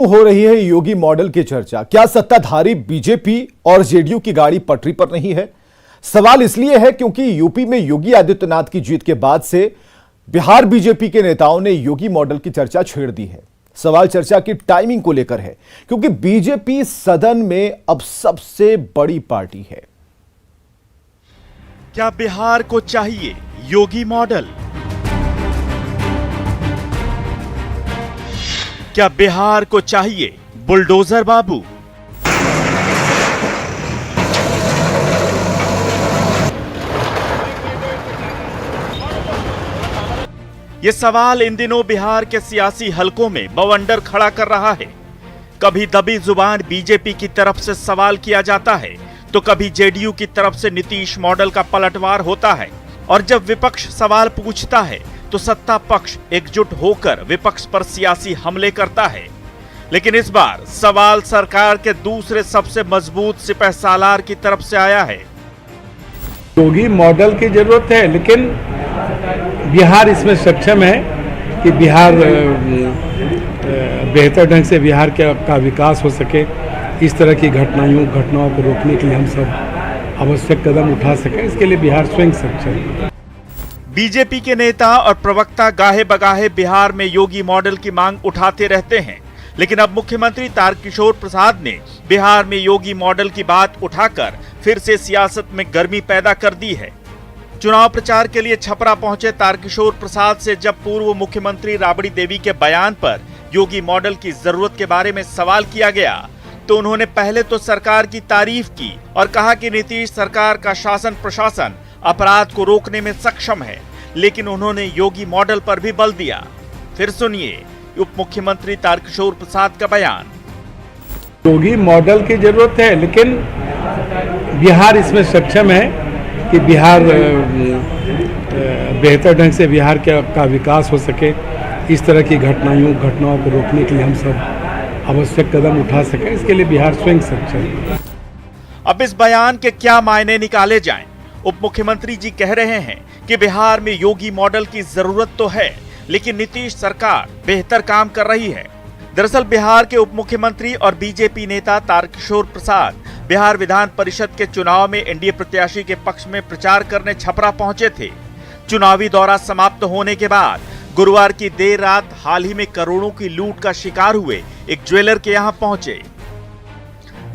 हो रही है योगी मॉडल की चर्चा। क्या सत्ताधारी बीजेपी और जेडीयू की गाड़ी पटरी पर नहीं है? सवाल इसलिए है क्योंकि यूपी में योगी आदित्यनाथ की जीत के बाद से बिहार बीजेपी के नेताओं ने योगी मॉडल की चर्चा छेड़ दी है। सवाल चर्चा की टाइमिंग को लेकर है, क्योंकि बीजेपी सदन में अब सबसे बड़ी पार्टी है। क्या बिहार को चाहिए योगी मॉडल? क्या बिहार को चाहिए बुलडोजर बाबू? ये सवाल इन दिनों बिहार के सियासी हलकों में बवंडर खड़ा कर रहा है। कभी दबी जुबान बीजेपी की तरफ से सवाल किया जाता है, तो कभी जेडीयू की तरफ से नीतीश मॉडल का पलटवार होता है। और जब विपक्ष सवाल पूछता है तो सत्ता पक्ष एकजुट होकर विपक्ष पर सियासी हमले करता है। लेकिन इस बार सवाल सरकार के दूसरे सबसे मजबूत सिपहसालार की तरफ से आया है। योगी मॉडल की जरूरत है, लेकिन बिहार इसमें सक्षम है कि बिहार बेहतर ढंग से बिहार का विकास हो सके। इस तरह की घटनाओं को रोकने के लिए हम सब आवश्यक कदम उठा सकें, इसके लिए बिहार स्वयं सक्षम है। बीजेपी के नेता और प्रवक्ता गाहे बगाहे बिहार में योगी मॉडल की मांग उठाते रहते हैं, लेकिन अब मुख्यमंत्री तारकिशोर प्रसाद ने बिहार में योगी मॉडल की बात उठाकर फिर से सियासत में गर्मी पैदा कर दी है। चुनाव प्रचार के लिए छपरा पहुंचे तारकिशोर प्रसाद से जब पूर्व मुख्यमंत्री राबड़ी देवी के बयान पर योगी मॉडल की जरूरत के बारे में सवाल किया गया, तो उन्होंने पहले तो सरकार की तारीफ की और कहा कि नीतीश सरकार का शासन प्रशासन अपराध को रोकने में सक्षम है, लेकिन उन्होंने योगी मॉडल पर भी बल दिया। फिर सुनिए उप मुख्यमंत्री तारकिशोर प्रसाद का बयान। योगी मॉडल की जरूरत है, लेकिन बिहार इसमें सक्षम है कि बिहार बेहतर ढंग से बिहार का विकास हो सके। इस तरह की घटनाओं को रोकने के लिए हम सब आवश्यक कदम उठा सकें, इसके लिए बिहार स्वयं सक्षम है। अब इस बयान के क्या मायने निकाले जाएं? उप मुख्यमंत्री जी कह रहे हैं कि बिहार में योगी मॉडल की जरूरत तो है, लेकिन नीतीश सरकार बेहतर काम कर रही है। दरअसल बिहार के उप मुख्यमंत्री और बीजेपी नेता तारकिशोर प्रसाद बिहार विधान परिषद के चुनाव में एनडीए प्रत्याशी के पक्ष में प्रचार करने छपरा पहुंचे थे। चुनावी दौरा समाप्त होने के बाद गुरुवार की देर रात हाल ही में करोड़ों की लूट का शिकार हुए एक ज्वेलर के यहां पहुंचे।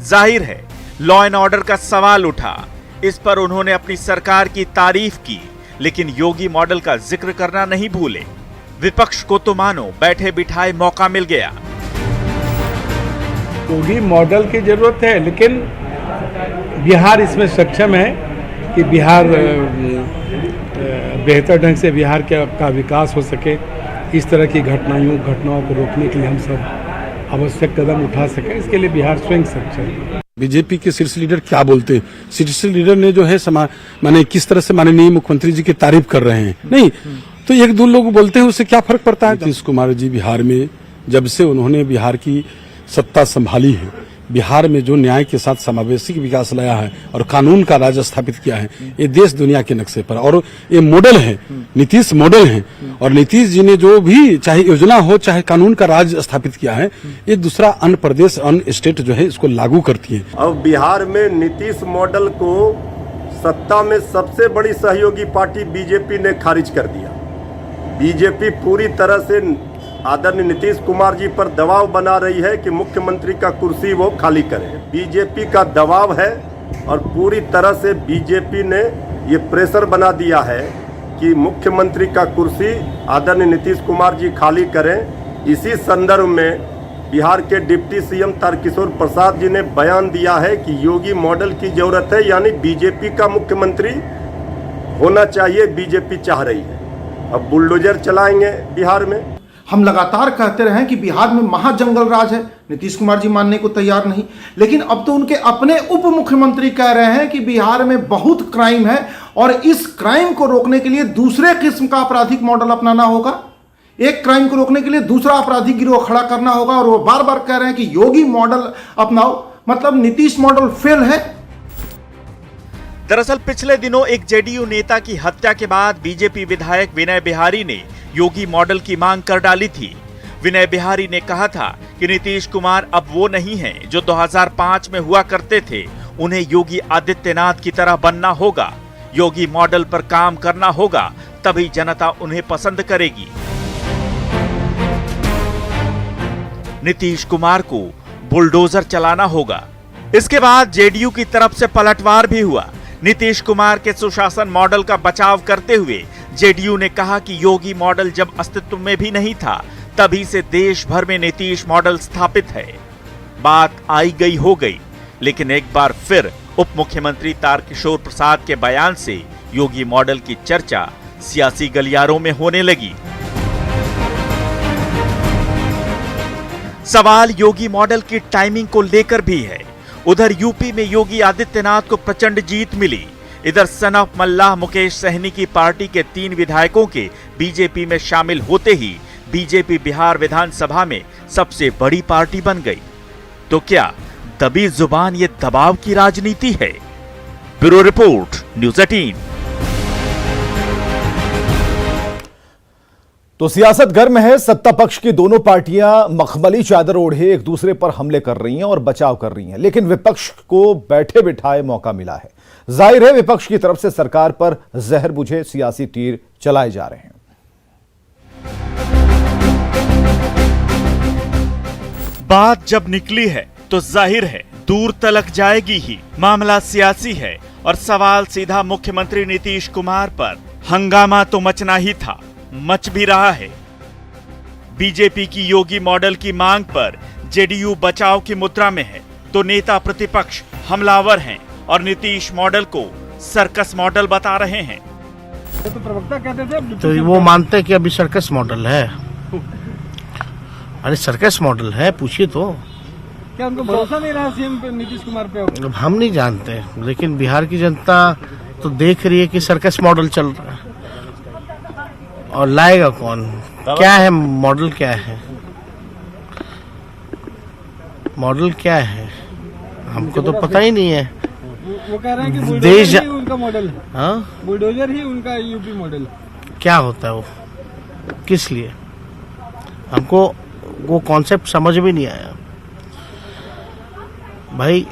जाहिर है लॉ एंड ऑर्डर का सवाल उठा। इस पर उन्होंने अपनी सरकार की तारीफ की, लेकिन योगी मॉडल का जिक्र करना नहीं भूले। विपक्ष को तो मानो बैठे बिठाए मौका मिल गया। योगी मॉडल की जरूरत है, लेकिन बिहार इसमें सक्षम है कि बिहार बेहतर ढंग से बिहार का विकास हो सके। इस तरह की घटनाओं को रोकने के लिए हम सब आवश्यक कदम उठा सकें, इसके लिए बिहार स्वयं सक्षम है। बीजेपी के शीर्ष लीडर क्या बोलते हैं? शीर्ष लीडर ने जो है माने किस तरह से माननीय मुख्यमंत्री जी की तारीफ कर रहे हैं, नहीं तो एक दो लोग बोलते हैं, उससे क्या फर्क पड़ता है? नीतीश कुमार जी बिहार में जब से उन्होंने बिहार की सत्ता संभाली है, बिहार में जो न्याय के साथ समावेशी विकास लाया है और कानून का राज स्थापित किया है, ये देश दुनिया के नक्शे पर, और ये मॉडल है, नीतीश मॉडल है। और नीतीश जी ने जो भी चाहे योजना हो चाहे कानून का राज स्थापित किया है, ये दूसरा अन्य प्रदेश अन्य स्टेट जो है इसको लागू करती है। अब बिहार में नीतीश मॉडल को सत्ता में सबसे बड़ी सहयोगी पार्टी बीजेपी ने खारिज कर दिया। बीजेपी पूरी तरह से आदरणीय नीतीश कुमार जी पर दबाव बना रही है कि मुख्यमंत्री का कुर्सी वो खाली करें। बीजेपी का दबाव है और पूरी तरह से बीजेपी ने ये प्रेशर बना दिया है कि मुख्यमंत्री का कुर्सी आदरणीय नीतीश कुमार जी खाली करें। इसी संदर्भ में बिहार के डिप्टी सीएम तारकिशोर प्रसाद जी ने बयान दिया है कि योगी मॉडल की जरूरत है, यानी बीजेपी का मुख्यमंत्री होना चाहिए, बीजेपी चाह रही है। अब बुलडोजर चलाएंगे बिहार में। हम लगातार कहते रहे कि बिहार में महाजंगल राज है, नीतीश कुमार जी मानने को तैयार नहीं, लेकिन अब तो उनके अपने उप मुख्यमंत्री कह रहे हैं कि बिहार में बहुत क्राइम है और इस क्राइम को रोकने के लिए दूसरे किस्म का आपराधिक मॉडल अपनाना होगा। एक क्राइम को रोकने के लिए दूसरा आपराधिक गिरोह खड़ा करना होगा, और वो बार बार कह रहे हैं कि योगी मॉडल अपनाओ। मतलब नीतीश मॉडल फेल है। दरअसल पिछले दिनों एक जेडीयू नेता की हत्या के बाद बीजेपी विधायक विनय बिहारी ने योगी मॉडल की मांग कर डाली थी। विनय बिहारी ने कहा था कि नीतीश कुमार अब वो नहीं हैं जो 2005 में हुआ करते थे। उन्हें योगी आदित्यनाथ की तरह बनना होगा, योगी मॉडल पर काम करना होगा, तभी जनता उन्हें पसंद करेगी। नीतीश कुमार को बुलडोजर चलाना होगा। इसके बाद जेडीयू की तरफ से पलटवार भी हुआ। नीतीश कुमार के सुशासन मॉडल का बचाव करते हुए जेडीयू ने कहा कि योगी मॉडल जब अस्तित्व में भी नहीं था, तभी से देश भर में नीतीश मॉडल स्थापित है। बात आई गई हो गई, लेकिन एक बार फिर उप मुख्यमंत्री तारकिशोर प्रसाद के बयान से योगी मॉडल की चर्चा सियासी गलियारों में होने लगी। सवाल योगी मॉडल की टाइमिंग को लेकर भी है। उधर यूपी में योगी आदित्यनाथ को प्रचंड जीत मिली। इधर सन ऑफ मल्लाह मुकेश सहनी की पार्टी के 3 विधायकों के बीजेपी में शामिल होते ही बीजेपी बिहार विधानसभा में सबसे बड़ी पार्टी बन गई। तो क्या दबी जुबान ये दबाव की राजनीति है? Bureau report, news 18। तो सियासत गर्म है। सत्ता पक्ष की दोनों पार्टियां मखमली चादर ओढ़े एक दूसरे पर हमले कर रही हैं और बचाव कर रही हैं, लेकिन विपक्ष को बैठे बिठाए मौका मिला है। जाहिर है विपक्ष की तरफ से सरकार पर जहर बुझे सियासी तीर चलाए जा रहे हैं। बात जब निकली है तो जाहिर है दूर तलक जाएगी ही। मामला सियासी है और सवाल सीधा मुख्यमंत्री नीतीश कुमार पर। हंगामा तो मचना ही था, मच भी रहा है। बीजेपी की योगी मॉडल की मांग पर जेडीयू बचाव की मुद्रा में है, तो नेता प्रतिपक्ष हमलावर हैं और नीतीश मॉडल को सर्कस मॉडल बता रहे हैं। तो प्रवक्ता कहते थे तो वो मानते हैं कि अभी सर्कस मॉडल है। अरे सर्कस मॉडल है, पूछिए तो। क्या उनको भरोसा नहीं रहा सीएम पे, नीतीश कुमार पे? अब हम नहीं जानते, लेकिन बिहार की जनता तो देख रही है कि सर्कस मॉडल चल रहा है। और लाएगा कौन? क्या है मॉडल? क्या है मॉडल? क्या है हमको तो पता ही नहीं है। वो कह रहे हैं कि बुलडोजर ही उनका मॉडल है। हाँ, बुलडोजर ही उनका यूपी मॉडल। क्या होता है वो? किस लिए? हमको वो कॉन्सेप्ट समझ में नहीं आया। भाई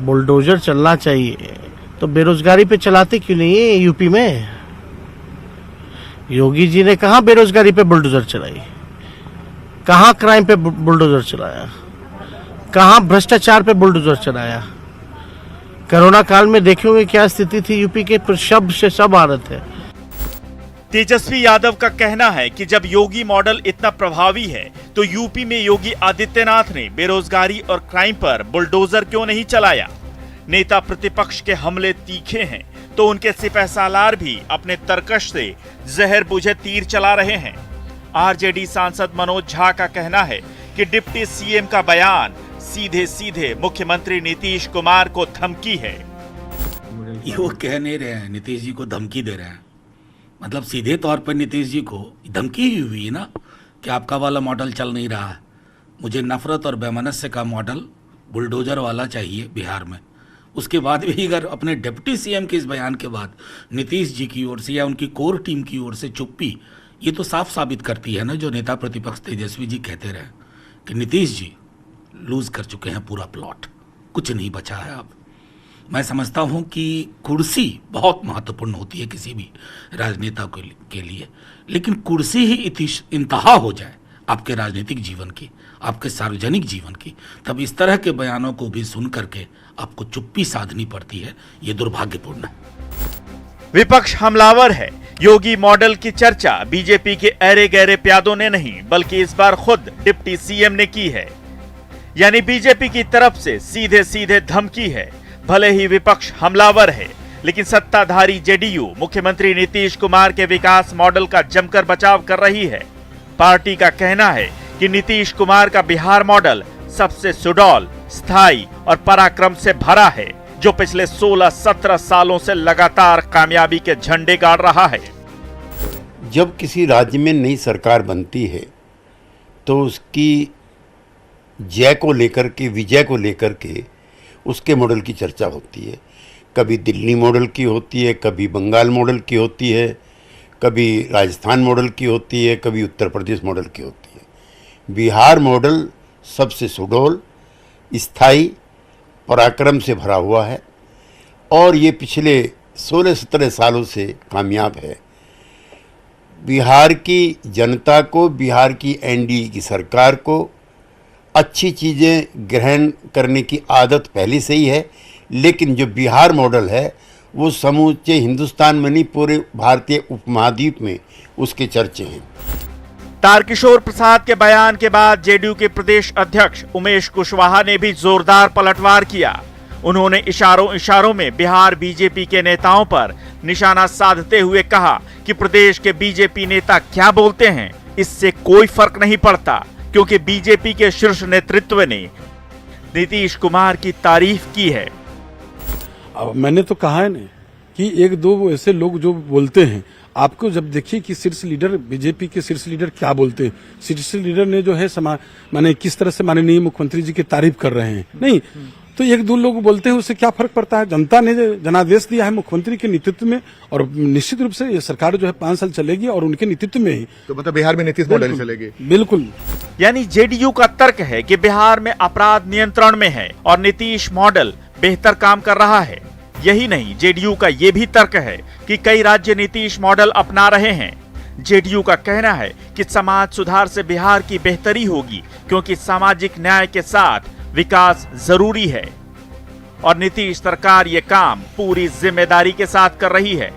बुलडोजर चलना चाहिए तो बेरोजगारी पे चलाते क्यों नहीं है यूपी में? योगी जी ने कहां बेरोजगारी पे बुलडोजर चलाई? कहां क्राइम पे बुलडोजर चलाया? कहां भ्रष्टाचार पे बुलडोजर चलाया? कोरोना काल में देखे होंगे क्या स्थिति थी यूपी के, पर शब्द से सब आ रहे थे। तेजस्वी यादव का कहना है कि जब योगी मॉडल इतना प्रभावी है तो यूपी में योगी आदित्यनाथ ने बेरोजगारी और क्राइम पर बुलडोजर क्यों नहीं चलाया? नेता प्रतिपक्ष के हमले तीखे हैं तो उनके सिपहसालार भी अपने तरकश से जहर बुझे तीर चला रहे हैं। आरजेडी सांसद मनोज झा का कहना है कि डिप्टी सीएम का बयान सीधे सीधे मुख्यमंत्री नीतीश कुमार को धमकी है। ये वो कह नहीं रहे हैं, नीतीश जी को धमकी दे रहे हैं। मतलब सीधे तौर पर नीतीश जी को धमकी ही हुई ना कि आपका वाला मॉडल चल नहीं रहा है, मुझे नफरत और बेमनस्य का मॉडल बुलडोजर वाला चाहिए बिहार में। उसके बाद भी अगर अपने डिप्टी सीएम के इस बयान के बाद नीतीश जी की ओर से या उनकी कोर टीम की ओर से चुप्पी, ये तो साफ साबित करती है ना जो नेता प्रतिपक्ष तेजस्वी जी कहते रहे कि नीतीश जी लूज कर चुके हैं पूरा प्लॉट, कुछ नहीं बचा है अब। मैं समझता हूं कि कुर्सी बहुत महत्वपूर्ण होती है किसी भी राजनेता के लिए, लेकिन कुर्सी ही इंतहा हो जाए आपके राजनीतिक जीवन की, आपके सार्वजनिक जीवन की, तब इस तरह के बयानों को भी सुन करके आपको चुप्पी साधनी पड़ती है। ये दुर्भाग्यपूर्ण है। विपक्ष हमलावर है। योगी मॉडल की चर्चा बीजेपी के ऐरे गहरे प्यादों ने नहीं बल्कि इस बार खुद डिप्टी सीएम ने की है। यानी बीजेपी की तरफ से सीधे सीधे धमकी है। भले ही विपक्ष हमलावर है, लेकिन सत्ताधारी जेडीयू मुख्यमंत्री नीतीश कुमार के विकास मॉडल का जमकर बचाव कर रही है। पार्टी का कहना है कि नीतीश कुमार का बिहार मॉडल सबसे सुडौल, स्थायी और पराक्रम से भरा है, जो पिछले 16-17 सालों से लगातार कामयाबी के झंडे गाड़ रहा है। जब किसी राज्य में नई सरकार बनती है तो उसकी जय को लेकर के, विजय को लेकर के उसके मॉडल की चर्चा होती है। कभी दिल्ली मॉडल की होती है, कभी बंगाल मॉडल की होती है, कभी राजस्थान मॉडल की होती है, कभी उत्तर प्रदेश मॉडल की होती है। बिहार मॉडल सबसे सुडौल, स्थायी, पराक्रम से भरा हुआ है और ये पिछले 16-17 सालों से कामयाब है। बिहार की जनता को, बिहार की एनडीए की सरकार को अच्छी चीज़ें ग्रहण करने की आदत पहले से ही है, लेकिन जो बिहार मॉडल है वो समूचे हिंदुस्तान में नहीं, पूरे भारतीय उपमहाद्वीप में उसके चर्चे हैं। तारकिशोर प्रसाद के बयान के बाद जेडीयू के प्रदेश अध्यक्ष उमेश कुशवाहा ने भी जोरदार पलटवार किया। उन्होंने इशारों में बिहार बीजेपी के नेताओं पर निशाना साधते हुए कहा कि प्रदेश के बीजेपी नेता क्या बोलते हैं इससे कोई फर्क नहीं पड़ता, क्योंकि बीजेपी के शीर्ष नेतृत्व ने नीतीश कुमार की तारीफ की है। अब मैंने तो कहा है ना कि एक दो ऐसे लोग जो बोलते हैं, आपको जब देखिए कि शीर्ष लीडर, बीजेपी के शीर्ष लीडर क्या बोलते हैं। शीर्ष लीडर ने जो है माने किस तरह से माननीय मुख्यमंत्री जी की तारीफ कर रहे हैं। नहीं तो एक दो लोग बोलते हैं, उससे क्या फर्क पड़ता है। जनता ने जनादेश दिया है मुख्यमंत्री के नेतृत्व में और निश्चित रूप से ये सरकार जो है 5 साल चलेगी और उनके नेतृत्व में ही। तो मतलब बिहार में नीतीश मॉडल चलेगी। बिल्कुल। यानी जेडीयू का तर्क है कि बिहार में अपराध नियंत्रण में है और नीतीश मॉडल बेहतर काम कर रहा है। यही नहीं, जेडीयू का ये भी तर्क है कि कई राज्य नीतीश मॉडल अपना रहे हैं। जेडीयू का कहना है कि समाज सुधार से बिहार की बेहतरी होगी, क्योंकि सामाजिक न्याय के साथ विकास जरूरी है और नीतीश सरकार ये काम पूरी जिम्मेदारी के साथ कर रही है।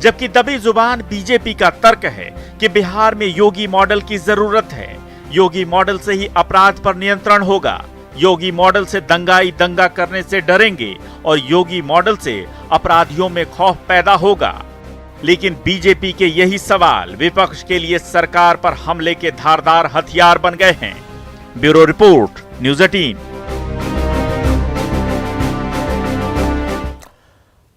जबकि दबी जुबान बीजेपी का तर्क है कि बिहार में योगी मॉडल की जरूरत है। योगी मॉडल से ही अपराध पर नियंत्रण होगा। योगी मॉडल से दंगाई दंगा करने से डरेंगे और योगी मॉडल से अपराधियों में खौफ पैदा होगा। लेकिन बीजेपी के यही सवाल विपक्ष के लिए सरकार पर हमले के धारदार हथियार बन गए हैं। Bureau report, news 18।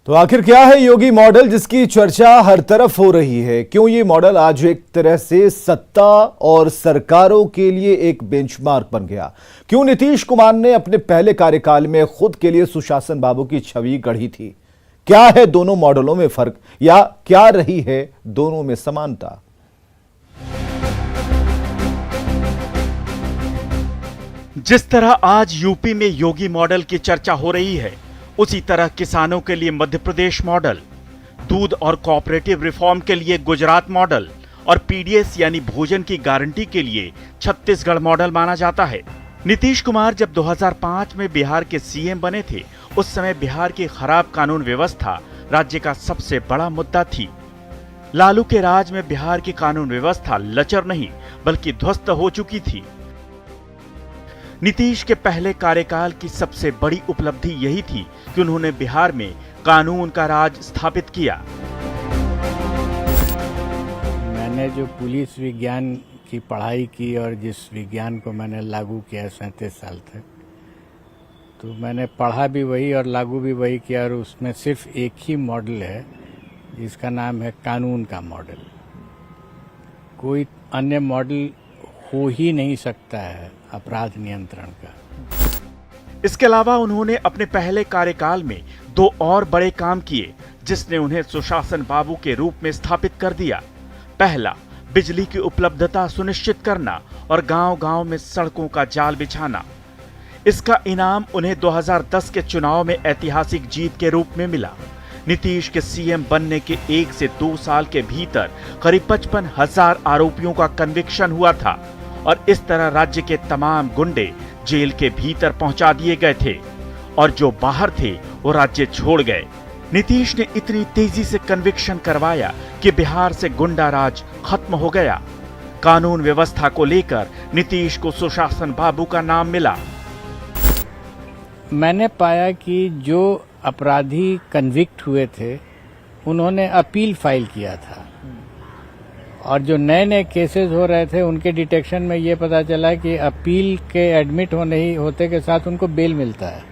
तो आखिर क्या है योगी मॉडल जिसकी चर्चा हर तरफ हो रही है? क्यों ये मॉडल आज एक तरह से सत्ता और सरकारों के लिए एक बेंचमार्क बन गया? क्यों नीतीश कुमार ने अपने पहले कार्यकाल में खुद के लिए सुशासन बाबू की छवि गढ़ी थी? क्या है दोनों मॉडलों में फर्क या क्या रही है दोनों में समानता? जिस तरह आज यूपी में योगी मॉडल की चर्चा हो रही है, उसी तरह किसानों के लिए मध्य प्रदेश मॉडल, दूध और कोऑपरेटिव रिफॉर्म के लिए गुजरात मॉडल और पीडीएस यानी भोजन की गारंटी के लिए छत्तीसगढ़ मॉडल माना जाता है। नीतीश कुमार जब 2005 में बिहार के सीएम बने थे, उस समय बिहार की खराब कानून व्यवस्था राज्य का सबसे बड़ा मुद्दा थी। लालू के राज में बिहार की कानून व्यवस्था लचर नहीं बल्कि ध्वस्त हो चुकी थी। नीतीश के पहले कार्यकाल की सबसे बड़ी उपलब्धि यही थी कि उन्होंने बिहार में कानून का राज स्थापित किया। मैंने जो पुलिस विज्ञान की पढ़ाई की और जिस विज्ञान को मैंने लागू किया 37 साल तक, तो मैंने पढ़ा भी वही और लागू भी वही किया और उसमें सिर्फ एक ही मॉडल है जिसका नाम है कानून का मॉडल। कोई अन्य मॉडल हो ही नहीं सकता है अपराध नियंत्रण का। इसके अलावा उन्होंने अपने पहले कार्यकाल में 2 और बड़े काम किए जिसने उन्हें सुशासन बाबू के रूप में स्थापित कर दिया। पहला, बिजली की उपलब्धता सुनिश्चित करना और गांव-गांव में सड़कों का जाल बिछाना। इसका इनाम उन्हें 2010 के चुनाव में ऐतिहासिक जीत के रूप में मिला। नीतीश के सीएम बनने के 1 से 2 साल के भीतर करीब 55,000 आरोपियों का कन्विक्शन हुआ था और इस तरह राज्य के तमाम गुंडे जेल के भीतर पहुंचा दिए गए थे और जो बाहर थे वो राज्य छोड़ गए। नीतीश ने इतनी तेजी से कन्विक्शन करवाया कि बिहार से गुंडा राज खत्म हो गया। कानून व्यवस्था को लेकर नीतीश को सुशासन बाबू का नाम मिला। मैंने पाया कि जो अपराधी कन्विक्ट हुए थे उन्होंने अपील फाइल किया था और जो नए नए केसेस हो रहे थे उनके डिटेक्शन में ये पता चला कि अपील के एडमिट होते के साथ उनको बेल मिलता है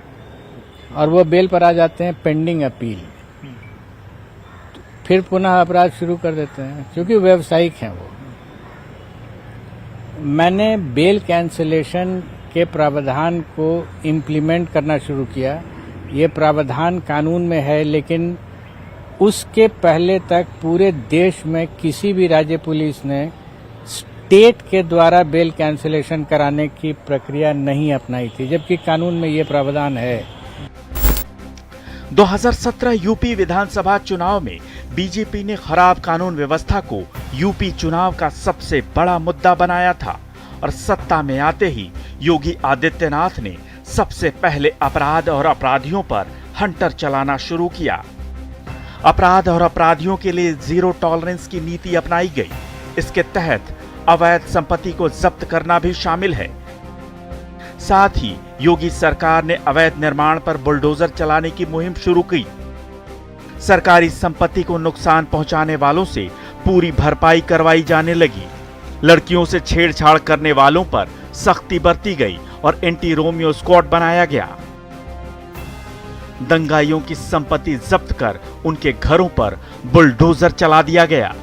और वो बेल पर आ जाते हैं पेंडिंग अपील, फिर पुनः अपराध शुरू कर देते हैं क्योंकि व्यावसायिक हैं वो। मैंने बेल कैंसिलेशन के प्रावधान को इम्प्लीमेंट करना शुरू किया। ये प्रावधान कानून में है, लेकिन उसके पहले तक पूरे देश में किसी भी राज्य पुलिस ने स्टेट के द्वारा बेल कैंसिलेशन कराने की प्रक्रिया नहीं अपनाई थी, जबकि कानून में ये प्रावधान है। 2017 यूपी विधानसभा चुनाव में बीजेपी ने खराब कानून व्यवस्था को यूपी चुनाव का सबसे बड़ा मुद्दा बनाया था और सत्ता में आते ही योगी आदित्यनाथ ने सबसे पहले अपराध और अपराधियों पर हंटर चलाना शुरू किया। अपराध और अपराधियों के लिए जीरो टॉलरेंस की नीति अपनाई गई। इसके तहत अवैध संपत्ति को जब्त करना भी शामिल है। साथ ही योगी सरकार ने अवैध निर्माण पर बुलडोजर चलाने की मुहिम शुरू की। सरकारी संपत्ति को नुकसान पहुंचाने वालों से पूरी भरपाई करवाई जाने लगी। लड़कियों से छेड़छाड़ करने वालों पर सख्ती बरती गई और एंटी रोमियो स्क्वाड बनाया गया। दंगाइयों की संपत्ति जब्त कर उनके घरों पर बुलडोजर चला दिया गया।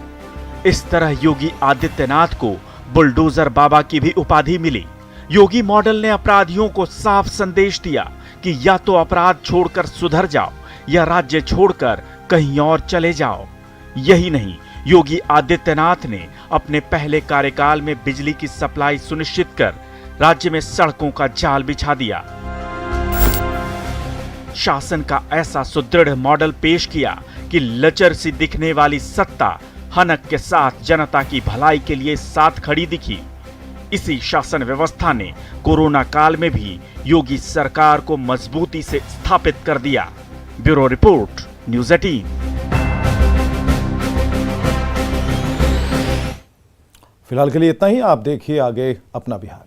इस तरह योगी आदित्यनाथ को बुलडोजर बाबा की भी उपाधि मिली। योगी मॉडल ने अपराधियों को साफ संदेश दिया कि या तो अपराध छोड़कर सुधर जाओ या राज्य छोड़कर कहीं और चले जाओ। यही नहीं, योगी आदित्यनाथ ने अपने पहले कार्यकाल में बिजली की सप्लाई सुनिश्चित कर राज्य में सड़कों का जाल बिछा दिया। शासन का ऐसा सुदृढ़ मॉडल पेश किया कि लचर सी दिखने वाली सत्ता हनक के साथ जनता की भलाई के लिए साथ खड़ी दिखी। इसी शासन व्यवस्था ने कोरोना काल में भी योगी सरकार को मजबूती से स्थापित कर दिया। Bureau report, news 18। फिलहाल के लिए इतना ही। आप देखिए आगे अपना बिहार।